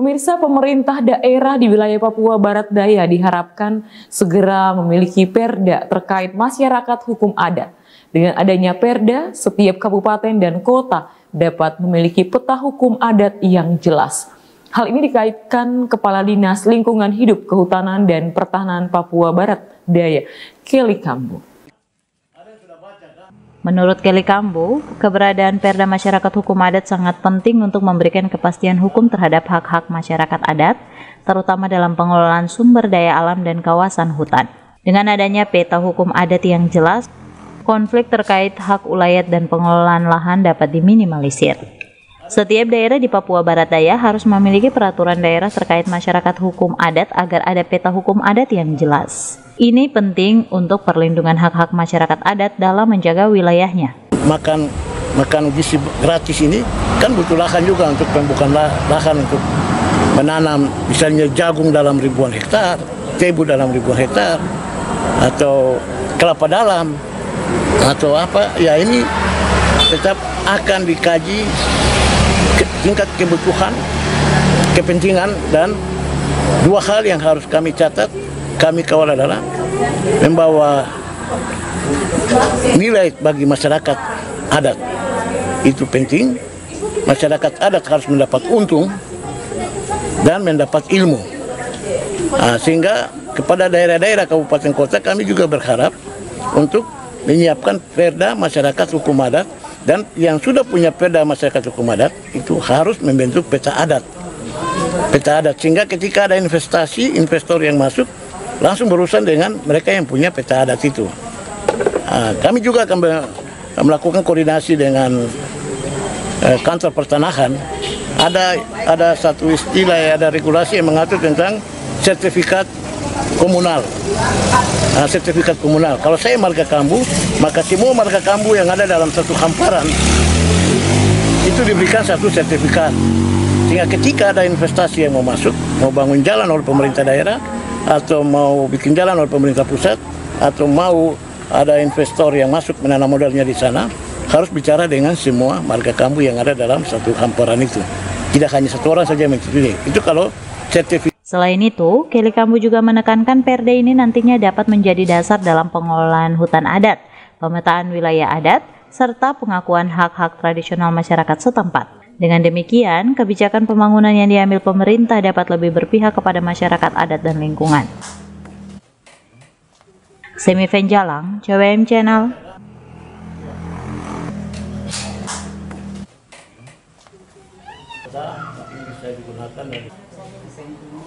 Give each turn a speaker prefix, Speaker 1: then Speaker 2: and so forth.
Speaker 1: Pemirsa, pemerintah daerah di wilayah Papua Barat Daya diharapkan segera memiliki perda terkait masyarakat hukum adat. Dengan adanya perda, setiap kabupaten dan kota dapat memiliki peta hukum adat yang jelas. Hal ini dikaitkan Kepala Dinas Lingkungan Hidup, Kehutanan, dan Pertahanan Papua Barat Daya, Kelly Kambu.
Speaker 2: Menurut Kelly Kambu, keberadaan Perda Masyarakat Hukum Adat sangat penting untuk memberikan kepastian hukum terhadap hak-hak masyarakat adat, terutama dalam pengelolaan sumber daya alam dan kawasan hutan. Dengan adanya peta hukum adat yang jelas, konflik terkait hak ulayat dan pengelolaan lahan dapat diminimalisir. Setiap daerah di Papua Barat Daya harus memiliki peraturan daerah terkait masyarakat hukum adat agar ada peta hukum adat yang jelas. Ini penting untuk perlindungan hak-hak masyarakat adat dalam menjaga wilayahnya.
Speaker 3: Makan gizi gratis ini kan butuh lahan juga untuk pembukaan lahan untuk menanam misalnya jagung dalam ribuan hektar, tebu dalam ribuan hektar, atau kelapa dalam, atau apa, ya ini tetap akan dikaji tingkat kebutuhan, kepentingan, dan dua hal yang harus kami catat, kami kawal adalah membawa nilai bagi masyarakat adat. Itu penting, masyarakat adat harus mendapat untung dan mendapat ilmu. Sehingga kepada daerah-daerah kabupaten kota kami juga berharap untuk menyiapkan perda masyarakat hukum adat, dan yang sudah punya perda masyarakat hukum adat itu harus membentuk peta adat. Peta adat sehingga ketika ada investasi, investor yang masuk langsung berurusan dengan mereka yang punya peta adat itu. Kami juga akan melakukan koordinasi dengan kantor pertanahan. Ada satu istilah, ada regulasi yang mengatur tentang sertifikat komunal. Sertifikat komunal. Kalau saya marga Kambu, maka semua marga Kambu yang ada dalam satu hamparan itu diberikan satu sertifikat. Sehingga ketika ada investasi yang mau masuk, mau bangun jalan oleh pemerintah daerah, atau mau bikin jalan oleh pemerintah pusat, atau mau ada investor yang masuk menanam modalnya di sana, harus bicara dengan semua marga Kambu yang ada dalam satu hamparan itu. Tidak hanya satu orang saja yang menyetujui. Itu kalau sertifikat.
Speaker 2: Selain itu, Kelly Kambu juga menekankan perda ini nantinya dapat menjadi dasar dalam pengelolaan hutan adat, pemetaan wilayah adat, serta pengakuan hak-hak tradisional masyarakat setempat. Dengan demikian, kebijakan pembangunan yang diambil pemerintah dapat lebih berpihak kepada masyarakat adat dan lingkungan. Semi Venjalang, CWM Channel.